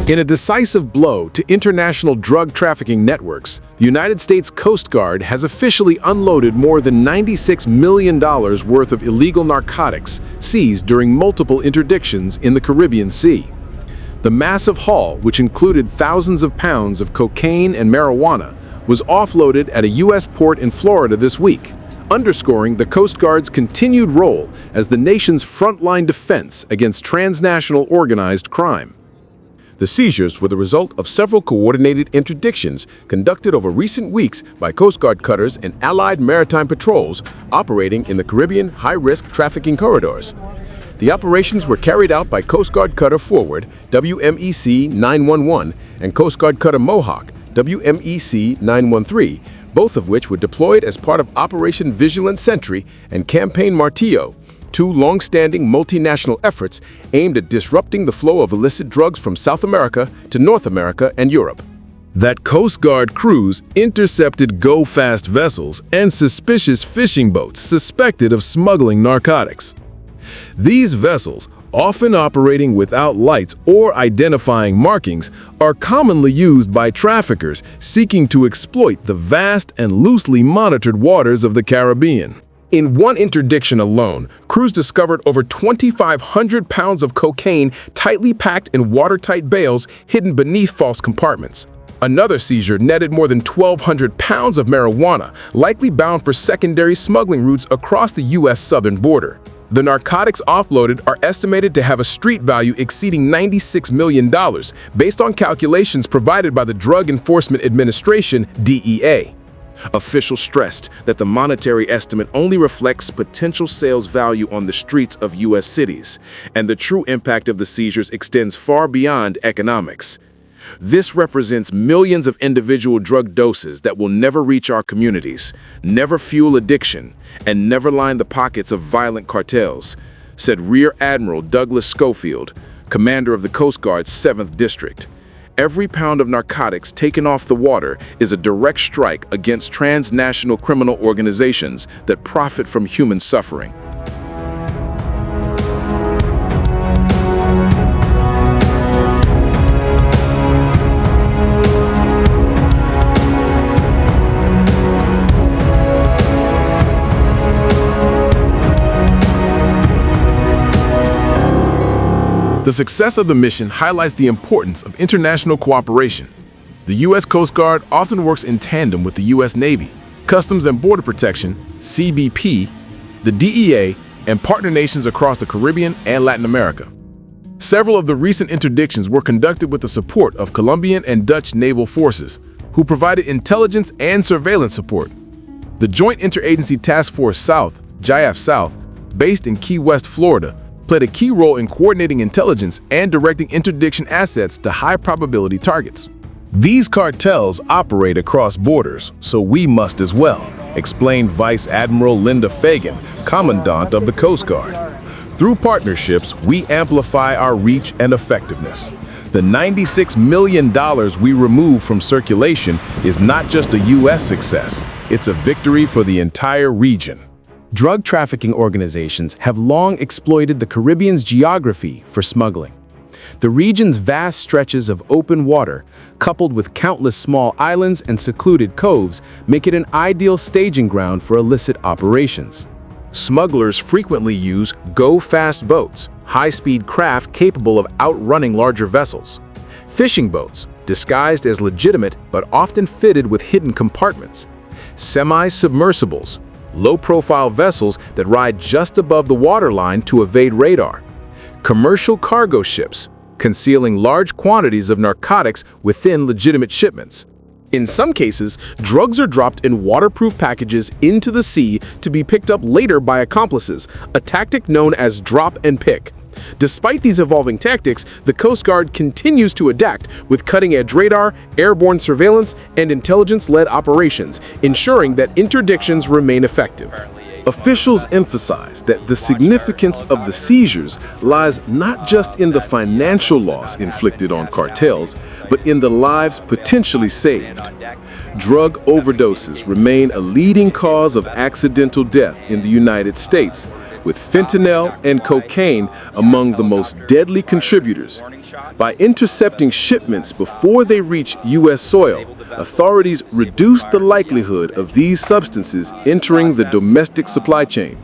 In a decisive blow to international drug trafficking networks, the United States Coast Guard has officially unloaded more than $96 million worth of illegal narcotics seized during multiple interdictions in the Caribbean Sea. The massive haul, which included thousands of pounds of cocaine and marijuana, was offloaded at a U.S. port in Florida this week, underscoring the Coast Guard's continued role as the nation's frontline defense against transnational organized crime. The seizures were the result of several coordinated interdictions conducted over recent weeks by Coast Guard cutters and allied maritime patrols operating in the Caribbean high-risk trafficking corridors. The operations were carried out by Coast Guard Cutter Forward, WMEC 911, and Coast Guard Cutter Mohawk, WMEC 913, both of which were deployed as part of Operation Vigilant Sentry and Campaign Martillo, two long-standing multinational efforts aimed at disrupting the flow of illicit drugs from South America to North America and Europe. That Coast Guard crews intercepted go-fast vessels and suspicious fishing boats suspected of smuggling narcotics. These vessels, often operating without lights or identifying markings, are commonly used by traffickers seeking to exploit the vast and loosely monitored waters of the Caribbean. In one interdiction alone, crews discovered over 2,500 pounds of cocaine tightly packed in watertight bales hidden beneath false compartments. Another seizure netted more than 1,200 pounds of marijuana, likely bound for secondary smuggling routes across the U.S. southern border. The narcotics offloaded are estimated to have a street value exceeding $96 million, based on calculations provided by the Drug Enforcement Administration, DEA. Officials stressed that the monetary estimate only reflects potential sales value on the streets of U.S. cities, and the true impact of the seizures extends far beyond economics. This represents millions of individual drug doses that will never reach our communities, never fuel addiction, and never line the pockets of violent cartels, said Rear Admiral Douglas Schofield, commander of the Coast Guard's 7th District. Every pound of narcotics taken off the water is a direct strike against transnational criminal organizations that profit from human suffering. The success of the mission highlights the importance of international cooperation. The U.S. Coast Guard often works in tandem with the U.S. Navy, Customs and Border Protection, CBP, the DEA, and partner nations across the Caribbean and Latin America. Several of the recent interdictions were conducted with the support of Colombian and Dutch naval forces, who provided intelligence and surveillance support. The Joint Interagency Task Force South, JIAF South, based in Key West, Florida, played a key role in coordinating intelligence and directing interdiction assets to high-probability targets. These cartels operate across borders, so we must as well, explained Vice Admiral Linda Fagan, Commandant of the Coast Guard. Through partnerships, we amplify our reach and effectiveness. The $96 million we remove from circulation is not just a U.S. success, it's a victory for the entire region. Drug trafficking organizations have long exploited the Caribbean's geography for smuggling. The region's vast stretches of open water, coupled with countless small islands and secluded coves, make it an ideal staging ground for illicit operations. Smugglers frequently use go-fast boats, high-speed craft capable of outrunning larger vessels. Fishing boats, disguised as legitimate but often fitted with hidden compartments. Semi-submersibles, low-profile vessels that ride just above the waterline to evade radar. Commercial cargo ships, concealing large quantities of narcotics within legitimate shipments. In some cases, drugs are dropped in waterproof packages into the sea to be picked up later by accomplices, a tactic known as drop and pick. Despite these evolving tactics, the Coast Guard continues to adapt with cutting-edge radar, airborne surveillance, and intelligence-led operations, ensuring that interdictions remain effective. Officials emphasize that the significance of the seizures lies not just in the financial loss inflicted on cartels, but in the lives potentially saved. Drug overdoses remain a leading cause of accidental death in the United States, with fentanyl and cocaine among the most deadly contributors. By intercepting shipments before they reach U.S. soil, authorities reduce the likelihood of these substances entering the domestic supply chain.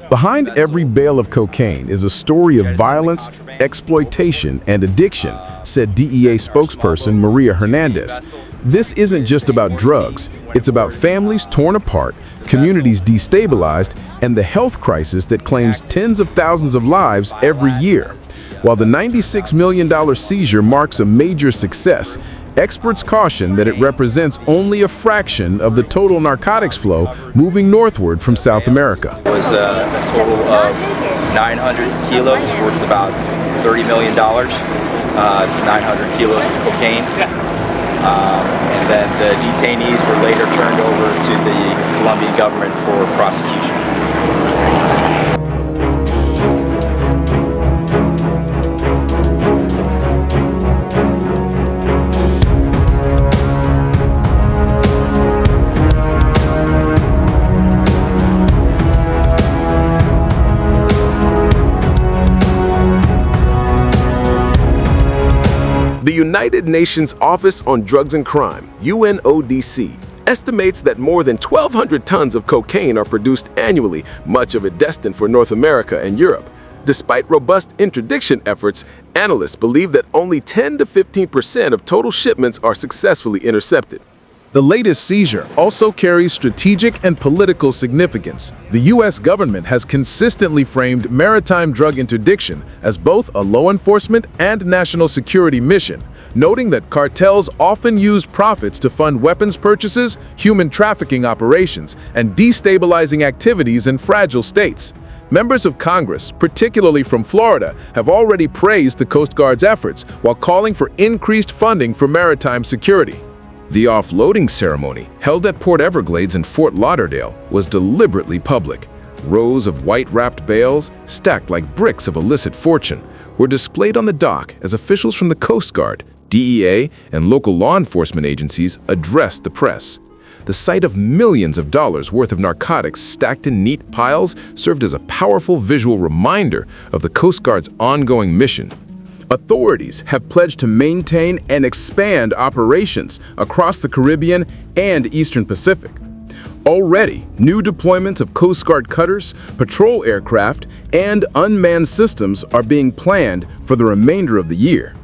Behind every bale of cocaine is a story of violence, exploitation, and addiction, said DEA spokesperson Maria Hernandez. This isn't just about drugs. It's about families torn apart, communities destabilized, and the health crisis that claims tens of thousands of lives every year. While the $96 million seizure marks a major success, experts caution that it represents only a fraction of the total narcotics flow moving northward from South America. It was a total of 900 kilos worth about $30 million, 900 kilos of cocaine. And then the detainees were later turned over to the Colombian government for prosecution. The United Nations Office on Drugs and Crime, UNODC, estimates that more than 1,200 tons of cocaine are produced annually, much of it destined for North America and Europe. Despite robust interdiction efforts, analysts believe that only 10 to 15% of total shipments are successfully intercepted. The latest seizure also carries strategic and political significance. The U.S. government has consistently framed maritime drug interdiction as both a law enforcement and national security mission, noting that cartels often used profits to fund weapons purchases, human trafficking operations, and destabilizing activities in fragile states. Members of Congress, particularly from Florida, have already praised the Coast Guard's efforts while calling for increased funding for maritime security. The offloading ceremony, held at Port Everglades in Fort Lauderdale, was deliberately public. Rows of white-wrapped bales, stacked like bricks of illicit fortune, were displayed on the dock as officials from the Coast Guard, DEA, and local law enforcement agencies addressed the press. The sight of millions of dollars worth of narcotics stacked in neat piles served as a powerful visual reminder of the Coast Guard's ongoing mission. Authorities have pledged to maintain and expand operations across the Caribbean and Eastern Pacific. Already, new deployments of Coast Guard cutters, patrol aircraft, and unmanned systems are being planned for the remainder of the year.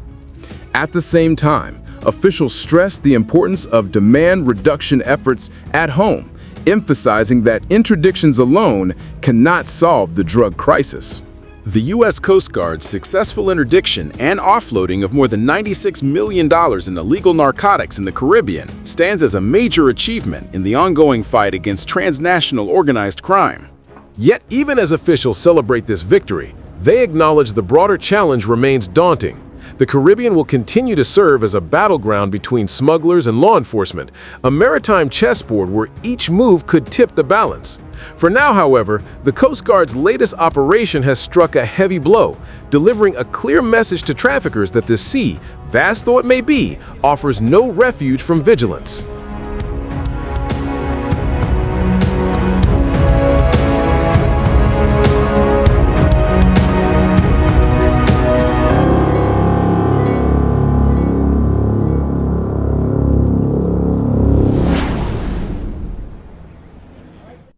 At the same time, officials stress the importance of demand reduction efforts at home, emphasizing that interdictions alone cannot solve the drug crisis. The U.S. Coast Guard's successful interdiction and offloading of more than $96 million in illegal narcotics in the Caribbean stands as a major achievement in the ongoing fight against transnational organized crime. Yet even as officials celebrate this victory, they acknowledge the broader challenge remains daunting. The Caribbean will continue to serve as a battleground between smugglers and law enforcement, a maritime chessboard where each move could tip the balance. For now, however, the Coast Guard's latest operation has struck a heavy blow, delivering a clear message to traffickers that the sea, vast though it may be, offers no refuge from vigilance.